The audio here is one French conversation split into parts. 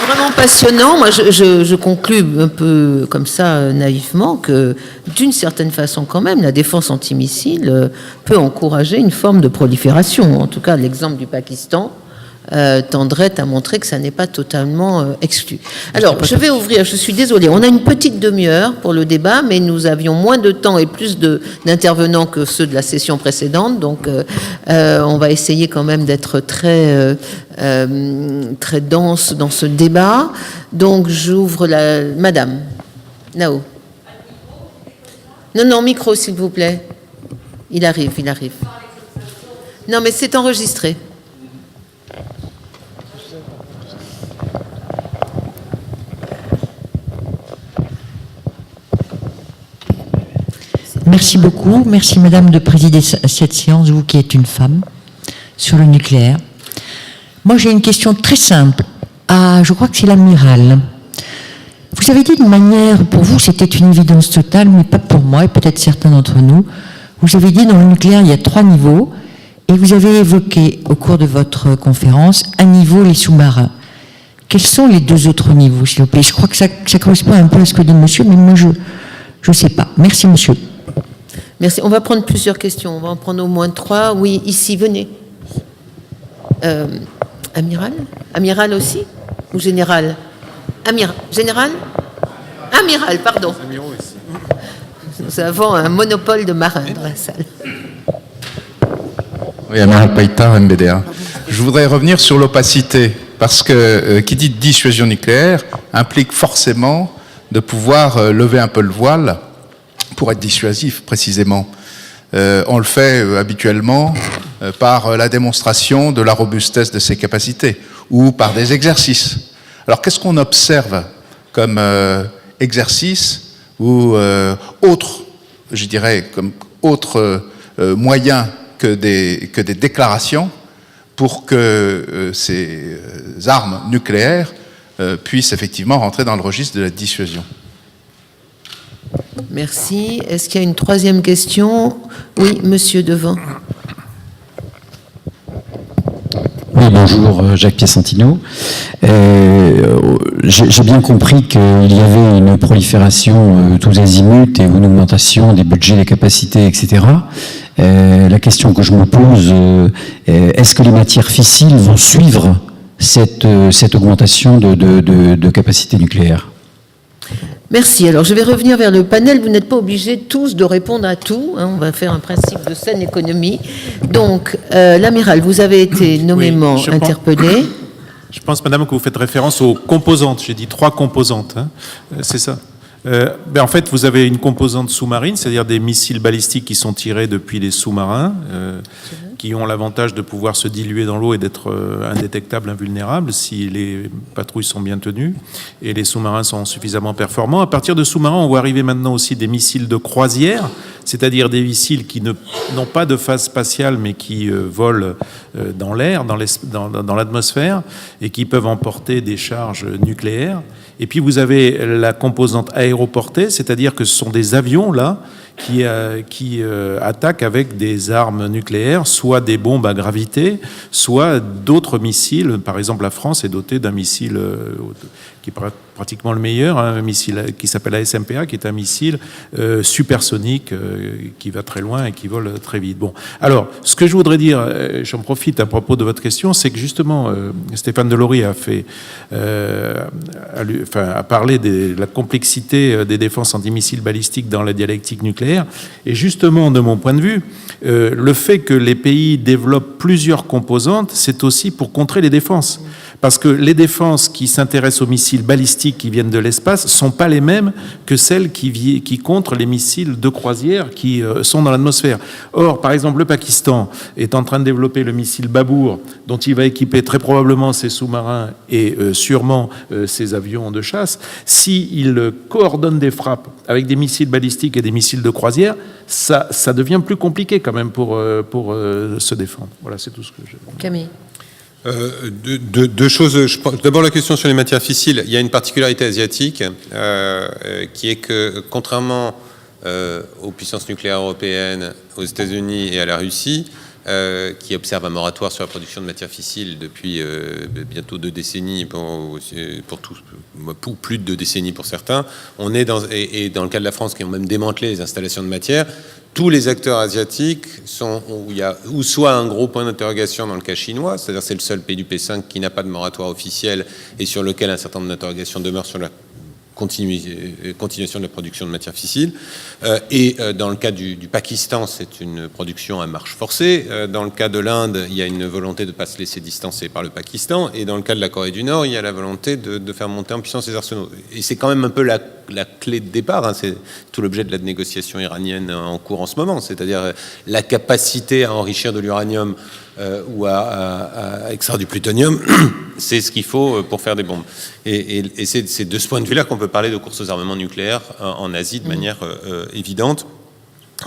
vraiment passionnant. Moi, je conclus un peu comme ça, naïvement, que d'une certaine façon, quand même, la défense antimissile peut encourager une forme de prolifération. En tout cas, l'exemple du Pakistan tendrait à montrer que ça n'est pas totalement exclu. Alors, je vais ouvrir, je suis désolée, on a une petite demi-heure pour le débat, mais nous avions moins de temps et plus d'intervenants que ceux de la session précédente, donc on va essayer quand même d'être très dense dans ce débat. Donc, j'ouvre Madame, là-haut. Non, micro, s'il vous plaît. Il arrive. Non, mais c'est enregistré. Merci beaucoup. Merci, Madame, de présider cette séance, vous qui êtes une femme, sur le nucléaire. Moi, j'ai une question très simple. Je crois que c'est l'amiral. Vous avez dit de manière, pour vous, c'était une évidence totale, mais pas pour moi, et peut-être certains d'entre nous. Vous avez dit, dans le nucléaire, il y a 3 niveaux, et vous avez évoqué, au cours de votre conférence, un niveau, les sous-marins. Quels sont les 2 autres niveaux, s'il vous plaît? Je crois que ça correspond un peu à ce que dit monsieur, mais moi, je ne sais pas. Merci, monsieur. Merci. On va prendre plusieurs questions. On va en prendre au moins 3. Oui, ici, venez. Amiral aussi? Ou général? Général? Amiral, pardon. Nous avons un monopole de marins dans la salle. Oui, Amiral Païta, MBDA. Je voudrais revenir sur l'opacité, parce que qui dit dissuasion nucléaire implique forcément de pouvoir lever un peu le voile pour être dissuasif, précisément. On le fait habituellement par la démonstration de la robustesse de ses capacités ou par des exercices. Alors, qu'est-ce qu'on observe comme exercice ou autre, je dirais, comme autre moyen que des déclarations pour que ces armes nucléaires puissent effectivement rentrer dans le registre de la dissuasion? Merci. Est-ce qu'il y a une 3e question? Oui, monsieur devant. Oui, bonjour, Jacques Piacentino. J'ai bien compris qu'il y avait une prolifération tous azimuts et une augmentation des budgets, des capacités, etc. La question que je me pose, est-ce que les matières fissiles vont suivre cette augmentation de capacités nucléaires? Merci. Alors, je vais revenir vers le panel. Vous n'êtes pas obligés tous de répondre à tout. On va faire un principe de saine économie. Donc, l'amiral, vous avez été nommément interpellé. Je pense, madame, que vous faites référence aux composantes. J'ai dit 3 composantes. C'est ça. En fait, vous avez une composante sous-marine, c'est-à-dire des missiles balistiques qui sont tirés depuis les sous-marins, qui ont l'avantage de pouvoir se diluer dans l'eau et d'être indétectables, invulnérables, si les patrouilles sont bien tenues et les sous-marins sont suffisamment performants. À partir de sous-marins, on voit arriver maintenant aussi des missiles de croisière, c'est-à-dire des missiles qui n'ont pas de phase spatiale, mais qui volent dans l'air, dans l'atmosphère, et qui peuvent emporter des charges nucléaires. Et puis vous avez la composante aéroportée, c'est-à-dire que ce sont des avions là qui attaquent avec des armes nucléaires, soit des bombes à gravité, soit d'autres missiles. Par exemple, la France est dotée d'un missile qui est pratiquement le meilleur, un missile qui s'appelle la SMPA, qui est un missile supersonique qui va très loin et qui vole très vite. Bon, alors, ce que je voudrais dire, j'en profite à propos de votre question, c'est que justement, Stéphane Delory a parlé de la complexité des défenses antimissiles balistiques dans la dialectique nucléaire. Et justement, de mon point de vue, le fait que les pays développent plusieurs composantes, c'est aussi pour contrer les défenses. Parce que les défenses qui s'intéressent aux missiles balistiques qui viennent de l'espace ne sont pas les mêmes que celles qui contrent les missiles de croisière qui sont dans l'atmosphère. Or, par exemple, le Pakistan est en train de développer le missile Babour, dont il va équiper très probablement ses sous-marins et sûrement ses avions de chasse. S'il coordonne des frappes avec des missiles balistiques et des missiles de croisière, ça devient plus compliqué quand même pour se défendre. Voilà, c'est tout ce que je... Camille. Deux choses. D'abord, la question sur les matières fissiles. Il y a une particularité asiatique qui est que, contrairement aux puissances nucléaires européennes, aux États-Unis et à la Russie, qui observe un moratoire sur la production de matières fissiles depuis bientôt 2 décennies, pour plus de 2 décennies pour certains. On est dans le cas de la France, qui ont même démantelé les installations de matière. Tous les acteurs asiatiques sont où il y a ou soit un gros point d'interrogation dans le cas chinois, c'est-à-dire c'est le seul pays du P5 qui n'a pas de moratoire officiel et sur lequel un certain nombre d'interrogations demeurent sur la continuation de la production de matières fissiles. Dans le cas du Pakistan, c'est une production à marche forcée. Dans le cas de l'Inde, il y a une volonté de ne pas se laisser distancer par le Pakistan. Et dans le cas de la Corée du Nord, il y a la volonté de faire monter en puissance les arsenaux. Et c'est quand même un peu la clé de départ. Hein. C'est tout l'objet de la négociation iranienne en cours en ce moment. C'est-à-dire la capacité à enrichir de l'uranium ou à extraire du plutonium, c'est ce qu'il faut pour faire des bombes. Et c'est de ce point de vue-là qu'on peut parler de course aux armements nucléaires en Asie de manière évidente.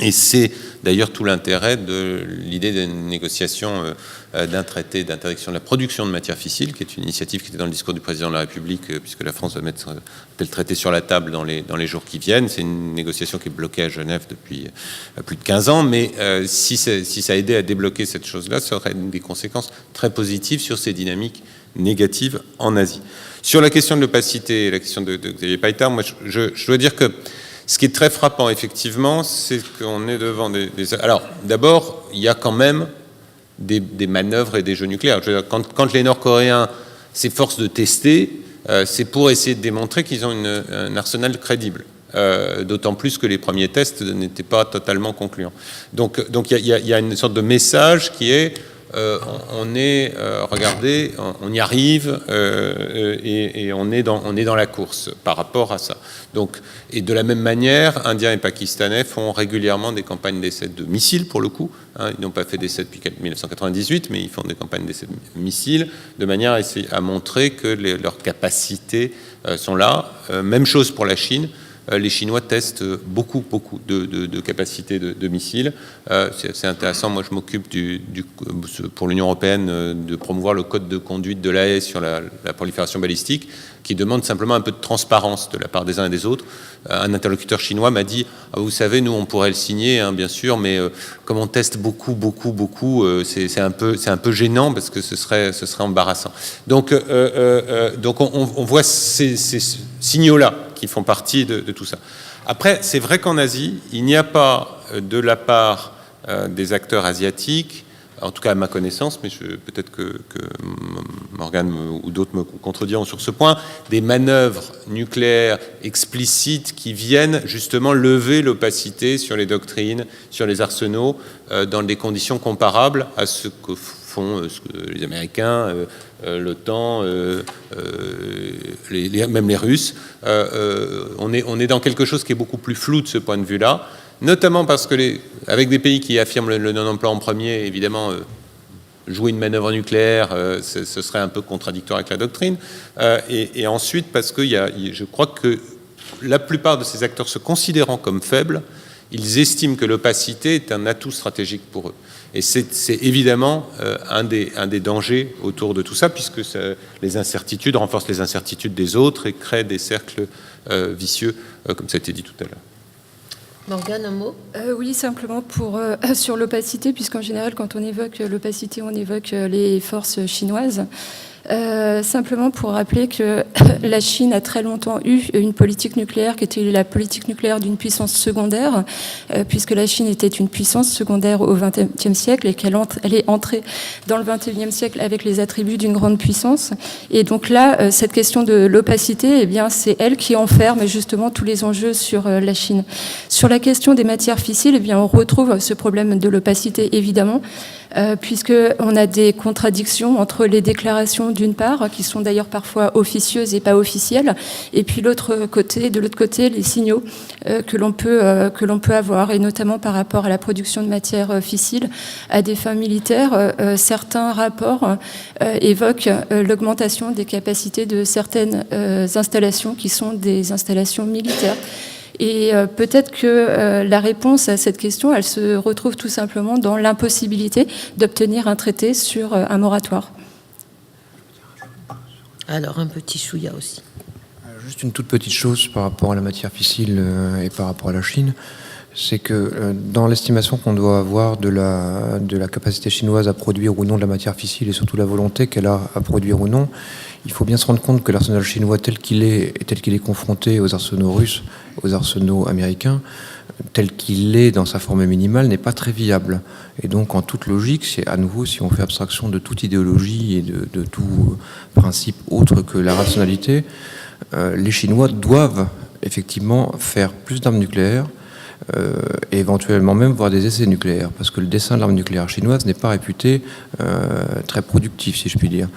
Et c'est d'ailleurs tout l'intérêt de l'idée d'une négociation d'un traité d'interdiction de la production de matières fissiles, qui est une initiative qui était dans le discours du président de la République, puisque la France va mettre tel traité sur la table dans les jours qui viennent. C'est une négociation qui est bloquée à Genève depuis plus de 15 ans, mais si ça aidait à débloquer cette chose-là, ça aurait des conséquences très positives sur ces dynamiques négatives en Asie. Sur la question de l'opacité et la question de Xavier Paillard, moi je dois dire que ce qui est très frappant, effectivement, c'est qu'on est devant Alors, d'abord, il y a quand même des manœuvres et des jeux nucléaires. Je veux dire, quand les Nord-Coréens s'efforcent de tester, c'est pour essayer de démontrer qu'ils ont un arsenal crédible. D'autant plus que les premiers tests n'étaient pas totalement concluants. Donc il y a une sorte de message qui est regardez, on y arrive et on est dans la course par rapport à ça. Donc, et de la même manière, Indiens et Pakistanais font régulièrement des campagnes d'essais de missiles pour le coup. Hein, ils n'ont pas fait d'essais depuis 1998, mais ils font des campagnes d'essais de missiles de manière à montrer que leurs capacités sont là. Même chose pour la Chine. Les Chinois testent beaucoup de capacités de missiles. C'est intéressant. Moi, je m'occupe pour l'Union européenne de promouvoir le code de conduite de l'AE sur la prolifération balistique, qui demande simplement un peu de transparence de la part des uns et des autres. Un interlocuteur chinois m'a dit vous savez, nous, on pourrait le signer, hein, bien sûr, mais comme on teste beaucoup, c'est un peu gênant parce que ce serait embarrassant. Donc on voit ces signaux-là qui font partie de tout ça. Après, c'est vrai qu'en Asie, il n'y a pas de la part des acteurs asiatiques, en tout cas à ma connaissance, mais peut-être que Morgane ou d'autres me contrediront sur ce point, des manœuvres nucléaires explicites qui viennent justement lever l'opacité sur les doctrines, sur les arsenaux, dans des conditions comparables à ce que font les Américains, l'OTAN, même les Russes. On est dans quelque chose qui est beaucoup plus flou de ce point de vue-là, notamment parce que avec des pays qui affirment le non-emploi en premier, évidemment, jouer une manœuvre nucléaire, ce serait un peu contradictoire avec la doctrine. Et ensuite, parce que je crois que la plupart de ces acteurs se considérant comme faibles, ils estiment que l'opacité est un atout stratégique pour eux. Et c'est évidemment un des dangers autour de tout ça, puisque les incertitudes renforcent les incertitudes des autres et créent des cercles vicieux, comme ça a été dit tout à l'heure. Morgane, un mot ? Oui, simplement sur l'opacité, puisqu'en général, quand on évoque l'opacité, on évoque les forces chinoises. Simplement pour rappeler que la Chine a très longtemps eu une politique nucléaire qui était la politique nucléaire d'une puissance secondaire, puisque la Chine était une puissance secondaire au XXe siècle et elle est entrée dans le XXIe siècle avec les attributs d'une grande puissance. Et donc là, cette question de l'opacité, eh bien, c'est elle qui enferme justement tous les enjeux sur la Chine. Sur la question des matières fissiles, eh bien, on retrouve ce problème de l'opacité, évidemment, puisqu'on a des contradictions entre les déclarations d'une part, qui sont d'ailleurs parfois officieuses et pas officielles, et puis de l'autre côté, les signaux que l'on peut avoir, et notamment par rapport à la production de matières fissiles à des fins militaires. Certains rapports évoquent l'augmentation des capacités de certaines installations qui sont des installations militaires. Et peut-être que la réponse à cette question, elle se retrouve tout simplement dans l'impossibilité d'obtenir un traité sur un moratoire. Alors, un petit chouïa aussi. Juste une toute petite chose par rapport à la matière fissile et par rapport à la Chine. c'est que dans l'estimation qu'on doit avoir de la capacité chinoise à produire ou non de la matière fissile et surtout la volonté qu'elle a à produire ou non, il faut bien se rendre compte que l'arsenal chinois tel qu'il est et tel qu'il est confronté aux arsenaux russes, aux arsenaux américains, tel qu'il est dans sa forme minimale, n'est pas très viable. Et donc, en toute logique, c'est à nouveau, si on fait abstraction de toute idéologie et de tout principe autre que la rationalité, les Chinois doivent effectivement faire plus d'armes nucléaires et éventuellement même voir des essais nucléaires, parce que le dessin de l'arme nucléaire chinoise n'est pas réputé très productif, si je puis dire.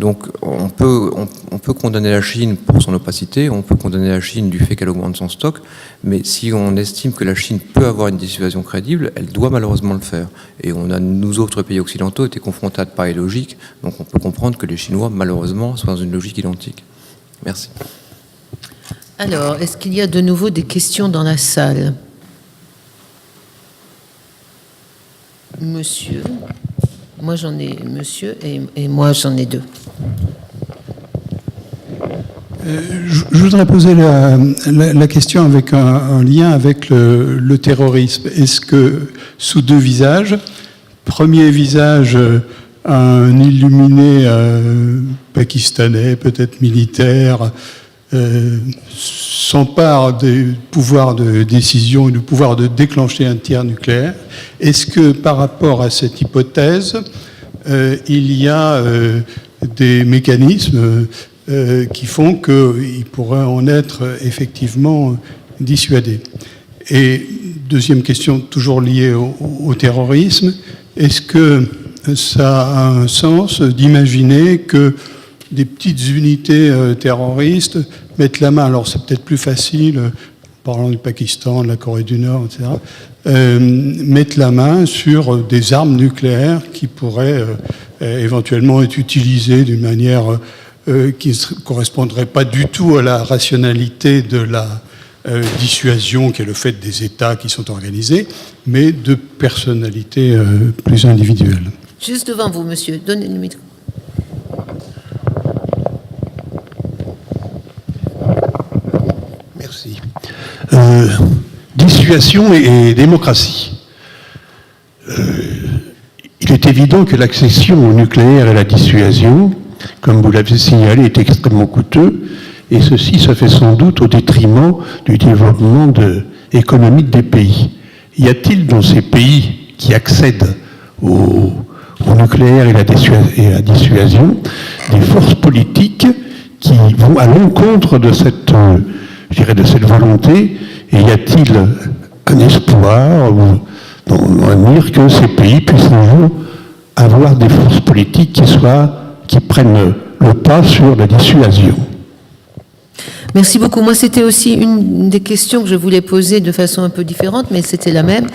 Donc on peut condamner la Chine pour son opacité, on peut condamner la Chine du fait qu'elle augmente son stock, mais si on estime que la Chine peut avoir une dissuasion crédible, elle doit malheureusement le faire. Et on a, nous autres pays occidentaux, été confrontés à de pareilles logiques, donc on peut comprendre que les Chinois, malheureusement, soient dans une logique identique. Merci. Alors, est-ce qu'il y a de nouveau des questions dans la salle ? Monsieur, moi j'en ai monsieur et moi j'en ai deux. Je voudrais poser la question avec un lien avec le terrorisme. Est-ce que sous deux visages, premier visage, un illuminé pakistanais, peut-être militaire, s'empare des pouvoirs de décision et du pouvoir de déclencher un tir nucléaire. Est-ce que par rapport à cette hypothèse, il y a des mécanismes qui font qu'il pourrait en être effectivement dissuadé? Et deuxième question, toujours liée au terrorisme, est-ce que ça a un sens d'imaginer que des petites unités terroristes mettent la main, alors c'est peut-être plus facile, en parlant du Pakistan, de la Corée du Nord, etc., mettent la main sur des armes nucléaires qui pourraient éventuellement être utilisées d'une manière qui ne correspondrait pas du tout à la rationalité de la dissuasion, qui est le fait des États qui sont organisés, mais de personnalités plus individuelles. Juste devant vous, monsieur, donnez le micro. Merci. Dissuasion et démocratie. Il est évident que l'accession au nucléaire et la dissuasion, comme vous l'avez signalé, est extrêmement coûteux, et ceci se fait sans doute au détriment du développement économique des pays. Y a-t-il dans ces pays qui accèdent au nucléaire et la dissuasion des forces politiques qui vont à l'encontre de cette volonté, et y a-t-il un espoir dans l'avenir que ces pays puissent un jour avoir des forces politiques qui prennent le pas sur la dissuasion? Merci beaucoup. Moi, c'était aussi une des questions que je voulais poser de façon un peu différente, mais c'était la même.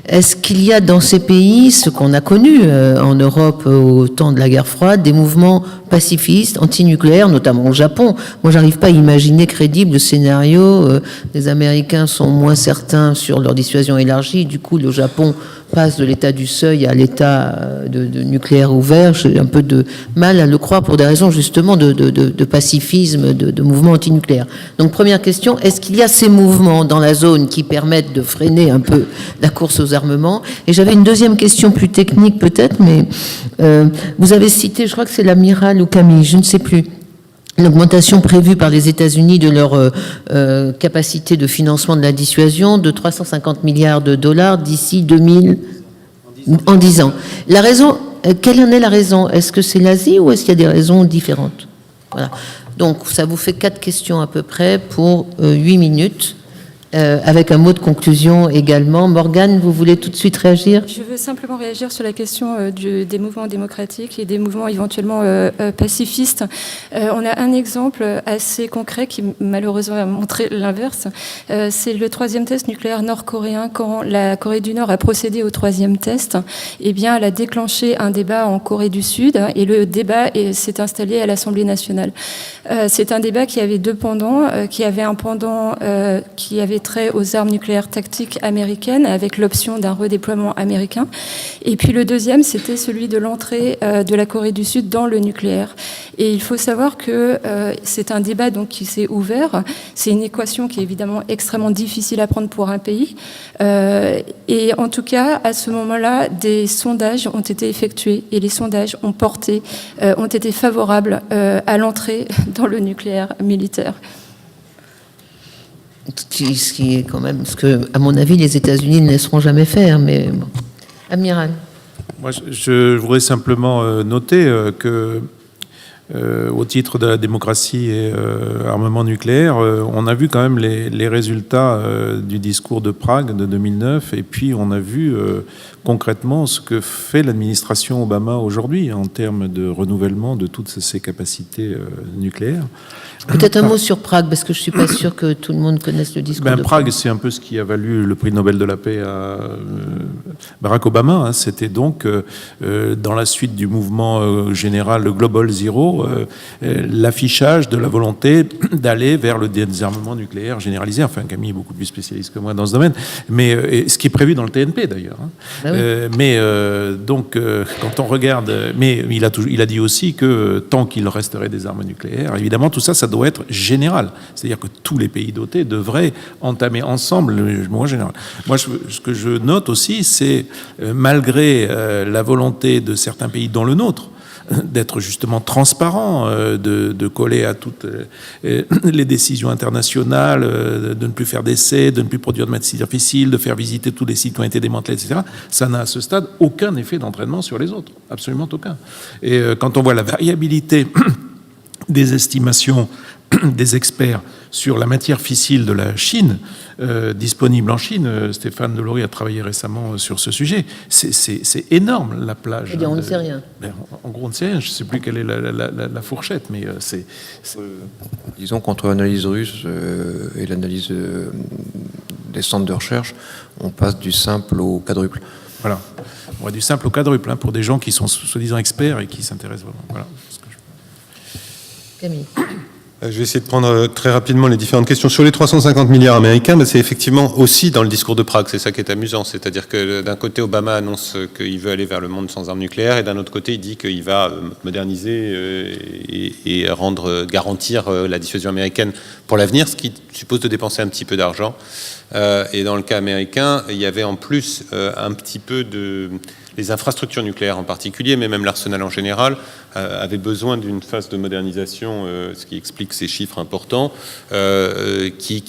Est-ce qu'il y a dans ces pays, ce qu'on a connu en Europe au temps de la guerre froide, des mouvements pacifistes, antinucléaires, notamment au Japon? Moi, j'arrive pas à imaginer crédible le scénario. Les Américains sont moins certains sur leur dissuasion élargie. Du coup, le Japon passe de l'état du seuil à l'état de nucléaire ouvert. J'ai un peu de mal à le croire pour des raisons justement de pacifisme, de mouvement antinucléaire. Donc, première question, est-ce qu'il y a ces mouvements dans la zone qui permettent de freiner un peu la course aux armements? Et j'avais une deuxième question plus technique peut-être, mais vous avez cité, je crois que c'est l'amiral ou Camille, je ne sais plus, l'augmentation prévue par les États-Unis de leur capacité de financement de la dissuasion de 350 milliards de dollars d'ici 2000, en 10 ans. La raison, quelle en est la raison? Est-ce que c'est l'Asie ou est-ce qu'il y a des raisons différentes? Voilà. Donc, ça vous fait 4 questions à peu près pour 8 minutes. Avec un mot de conclusion également. Morgane, vous voulez tout de suite réagir? Je veux simplement réagir sur la question des mouvements démocratiques et des mouvements éventuellement pacifistes. On a un exemple assez concret qui malheureusement a montré l'inverse. C'est le 3e test nucléaire nord-coréen. Quand la Corée du Nord a procédé au 3e test, eh bien, elle a déclenché un débat en Corée du Sud et le débat s'est installé à l'Assemblée nationale. C'est un débat qui avait deux pendants, qui avait un pendant qui avait trait aux armes nucléaires tactiques américaines, avec l'option d'un redéploiement américain. Et puis le deuxième, c'était celui de l'entrée de la Corée du Sud dans le nucléaire. Et il faut savoir que c'est un débat donc, qui s'est ouvert. C'est une équation qui est évidemment extrêmement difficile à prendre pour un pays. Et en tout cas, à ce moment-là, des sondages ont été effectués et les sondages ont été favorables à l'entrée dans le nucléaire militaire. Ce qui est quand même, ce que, à mon avis, les États-Unis ne laisseront jamais faire. Mais bon. Amiral. Moi, je voudrais simplement noter que, au titre de la démocratie et armement nucléaire, on a vu quand même les résultats du discours de Prague de 2009, et puis on a vu concrètement ce que fait l'administration Obama aujourd'hui en termes de renouvellement de toutes ces capacités nucléaires. Peut-être un mot sur Prague, parce que je ne suis pas sûr que tout le monde connaisse le discours de Prague. C'est un peu ce qui a valu le prix Nobel de la paix à Barack Obama. Hein. C'était donc, dans la suite du mouvement général, le Global Zero, l'affichage de la volonté d'aller vers le désarmement nucléaire généralisé. Enfin, Camille est beaucoup plus spécialiste que moi dans ce domaine, mais ce qui est prévu dans le TNP d'ailleurs. Hein. Ah oui. Donc, quand on regarde, mais il a dit aussi que tant qu'il resterait des armes nucléaires, évidemment, tout ça doit être général. C'est-à-dire que tous les pays dotés devraient entamer ensemble le mouvement général. Moi, ce que je note aussi, c'est, malgré la volonté de certains pays, dont le nôtre, d'être justement transparent, de coller à toutes les décisions internationales, de ne plus faire d'essais, de ne plus produire de matières fissiles, de faire visiter tous les sites qui ont été démantelés, etc. Ça n'a à ce stade aucun effet d'entraînement sur les autres, absolument aucun. Et quand on voit la variabilité des estimations des experts sur la matière fissile de la Chine, disponible en Chine. Stéphane Delory a travaillé récemment sur ce sujet. C'est énorme, la plage. C'est-à-dire, on ne sait rien. En gros, on ne sait rien. Je ne sais plus quelle est la fourchette, mais c'est... Disons qu'entre l'analyse russe et l'analyse des centres de recherche, on passe du simple au quadruple. Voilà. On va du simple au quadruple, hein, pour des gens qui sont soi-disant experts et qui s'intéressent vraiment. Voilà. Camille. Je vais essayer de prendre très rapidement les différentes questions. Sur les 350 milliards américains, c'est effectivement aussi dans le discours de Prague, c'est ça qui est amusant. C'est-à-dire que d'un côté, Obama annonce qu'il veut aller vers le monde sans armes nucléaires, et d'un autre côté, il dit qu'il va moderniser et garantir la dissuasion américaine pour l'avenir, ce qui suppose de dépenser un petit peu d'argent. Et dans le cas américain, il y avait en plus un petit peu de... Les infrastructures nucléaires en particulier, mais même l'arsenal en général, avaient besoin d'une phase de modernisation, ce qui explique ces chiffres importants, qui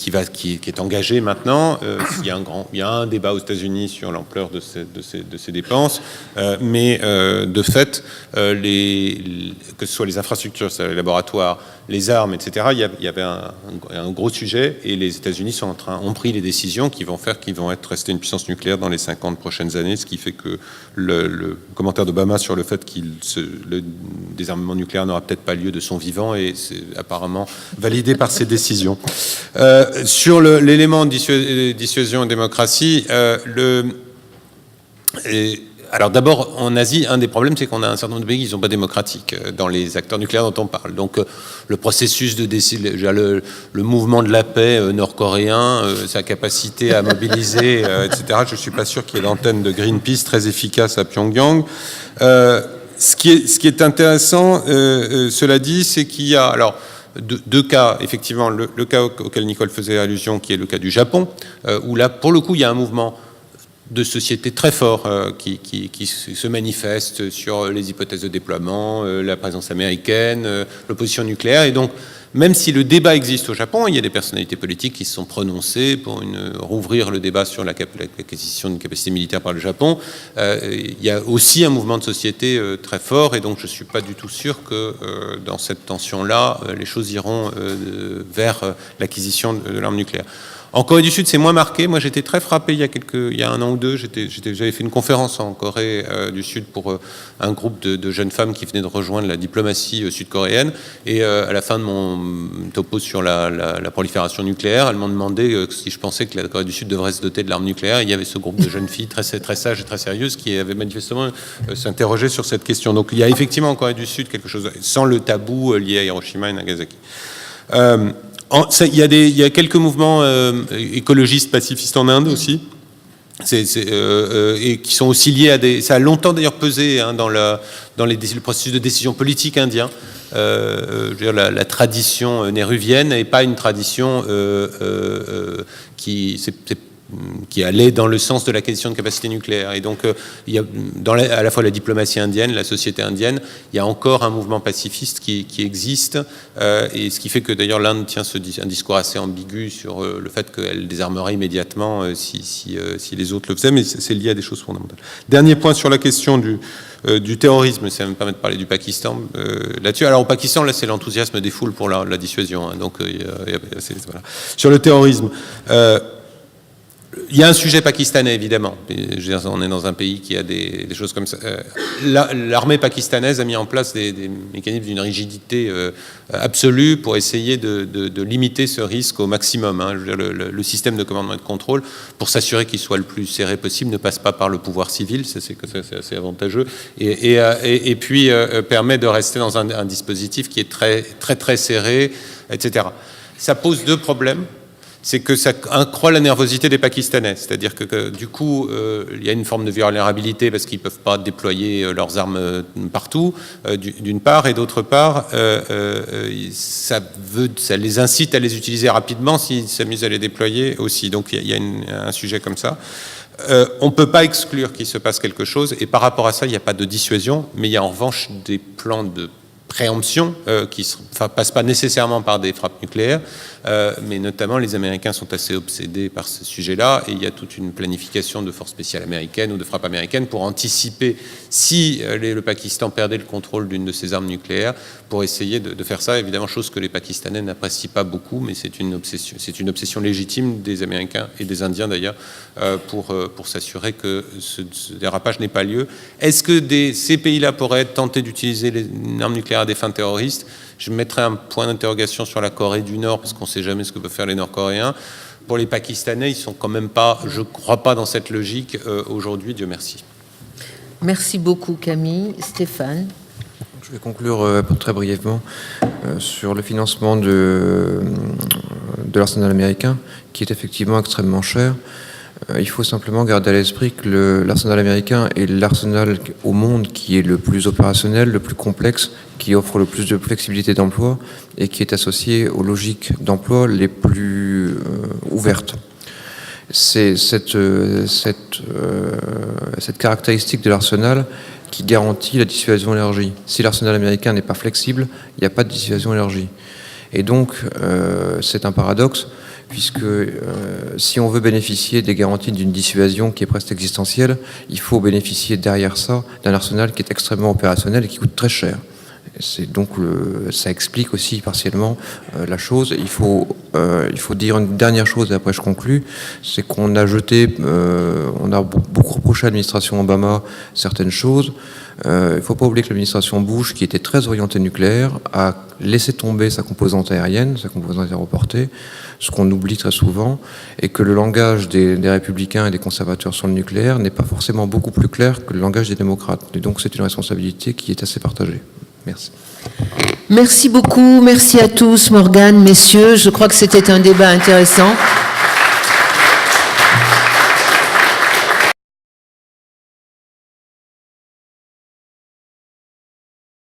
est engagé maintenant. Il y a un débat aux États-Unis sur l'ampleur de ces dépenses, mais de fait, que ce soit les infrastructures, les laboratoires, les armes, etc., il y avait un gros sujet, et les États-Unis ont pris les décisions qui vont faire qu'ils vont rester une puissance nucléaire dans les 50 prochaines années, ce qui fait que le commentaire d'Obama sur le fait que le désarmement nucléaire n'aura peut-être pas lieu de son vivant, et c'est apparemment validé par ces décisions. Sur l'élément dissuasion et démocratie, alors d'abord, en Asie, un des problèmes, c'est qu'on a un certain nombre de pays qui ne sont pas démocratiques dans les acteurs nucléaires dont on parle. Donc le processus de le mouvement de la paix nord-coréen, sa capacité à mobiliser, etc., je ne suis pas sûr qu'il y ait d'antenne de Greenpeace très efficace à Pyongyang. Ce qui est intéressant, cela dit, c'est qu'il y a alors deux cas, effectivement, le cas auquel Nicole faisait allusion, qui est le cas du Japon, où là, pour le coup, il y a un mouvement de société très fort qui se manifeste sur les hypothèses de déploiement, la présence américaine, l'opposition nucléaire. Et donc, même si le débat existe au Japon, il y a des personnalités politiques qui se sont prononcées pour rouvrir le débat sur l'acquisition d'une capacité militaire par le Japon. Il y a aussi un mouvement de société très fort, et donc je ne suis pas du tout sûr que dans cette tension-là, les choses iront vers l'acquisition de l'arme nucléaire. En Corée du Sud, c'est moins marqué. Moi, j'étais très frappé il y a un an ou deux. J'avais fait une conférence en Corée du Sud pour un groupe de jeunes femmes qui venaient de rejoindre la diplomatie sud-coréenne. Et à la fin de mon topo sur la prolifération nucléaire, elles m'ont demandé si je pensais que la Corée du Sud devrait se doter de l'arme nucléaire. Et il y avait ce groupe de jeunes filles très sages et très sérieuses qui avaient manifestement s'interrogé sur cette question. Donc, il y a effectivement en Corée du Sud quelque chose, sans le tabou lié à Hiroshima et Nagasaki. Il y a quelques mouvements écologistes pacifistes en Inde aussi. Et qui sont aussi liés à ça a longtemps d'ailleurs pesé dans le processus de décision politique indien. Je veux dire, la tradition néhruvienne n'est pas une tradition qui allait dans le sens de l'acquisition de capacités nucléaires. Et donc, il y a à la fois la diplomatie indienne, la société indienne, il y a encore un mouvement pacifiste qui existe, et ce qui fait que d'ailleurs l'Inde tient un discours assez ambigu sur le fait qu'elle désarmerait immédiatement si les autres le faisaient, mais c'est lié à des choses fondamentales. Dernier point sur la question du terrorisme, ça va me permettre de parler du Pakistan là-dessus. Alors au Pakistan, là, c'est l'enthousiasme des foules pour la dissuasion, hein, donc voilà. Sur le terrorisme, il y a un sujet pakistanais, évidemment. Je veux dire, on est dans un pays qui a des choses comme ça. L'armée pakistanaise a mis en place des mécanismes d'une rigidité absolue pour essayer de limiter ce risque au maximum. Hein. Je veux dire, le système de commandement et de contrôle, pour s'assurer qu'il soit le plus serré possible, ne passe pas par le pouvoir civil, c'est assez avantageux, et puis permet de rester dans un dispositif qui est très, très, très serré, etc. Ça pose deux problèmes. C'est que ça accroît la nervosité des Pakistanais. C'est-à-dire que du coup, il y a une forme de vulnérabilité parce qu'ils ne peuvent pas déployer leurs armes partout, d'une part, et d'autre part, ça les incite à les utiliser rapidement s'ils s'amusent à les déployer aussi. Donc il y a un sujet comme ça. On ne peut pas exclure qu'il se passe quelque chose, et par rapport à ça, il n'y a pas de dissuasion, mais il y a en revanche des plans de préemption qui ne passent pas nécessairement par des frappes nucléaires, mais notamment les Américains sont assez obsédés par ce sujet-là, et il y a toute une planification de forces spéciales américaines ou de frappes américaines pour anticiper si le Pakistan perdait le contrôle d'une de ses armes nucléaires, pour essayer de faire ça, évidemment, chose que les Pakistanais n'apprécient pas beaucoup, mais c'est une obsession légitime des Américains et des Indiens d'ailleurs, pour s'assurer que ce dérapage n'ait pas lieu. Est-ce que ces pays-là pourraient être tentés d'utiliser une arme nucléaire à des fins terroristes? Je mettrais un point d'interrogation sur la Corée du Nord, parce qu'on ne sait jamais ce que peuvent faire les Nord-Coréens. Pour les Pakistanais, ils ne sont quand même pas, je ne crois pas dans cette logique aujourd'hui, Dieu merci. Merci beaucoup Camille. Stéphane. Je vais conclure très brièvement sur le financement de l'arsenal américain, qui est effectivement extrêmement cher. Il faut simplement garder à l'esprit que l'arsenal américain est l'arsenal au monde qui est le plus opérationnel, le plus complexe, qui offre le plus de flexibilité d'emploi et qui est associé aux logiques d'emploi les plus ouvertes. C'est cette caractéristique de l'arsenal qui garantit la dissuasion élargie. Si l'arsenal américain n'est pas flexible, il n'y a pas de dissuasion élargie. Et donc, c'est un paradoxe, puisque si on veut bénéficier des garanties d'une dissuasion qui est presque existentielle, il faut bénéficier derrière ça d'un arsenal qui est extrêmement opérationnel et qui coûte très cher. C'est donc ça explique aussi partiellement la chose. Il faut dire une dernière chose et après je conclus, c'est qu'on a on a beaucoup reproché à l'administration Obama certaines choses. Il ne faut pas oublier que l'administration Bush, qui était très orientée nucléaire, a laissé tomber sa composante aérienne, sa composante aéroportée, ce qu'on oublie très souvent, et que le langage des républicains et des conservateurs sur le nucléaire n'est pas forcément beaucoup plus clair que le langage des démocrates. Et donc c'est une responsabilité qui est assez partagée. Merci. Merci beaucoup, merci à tous, Morgane, messieurs. Je crois que c'était un débat intéressant.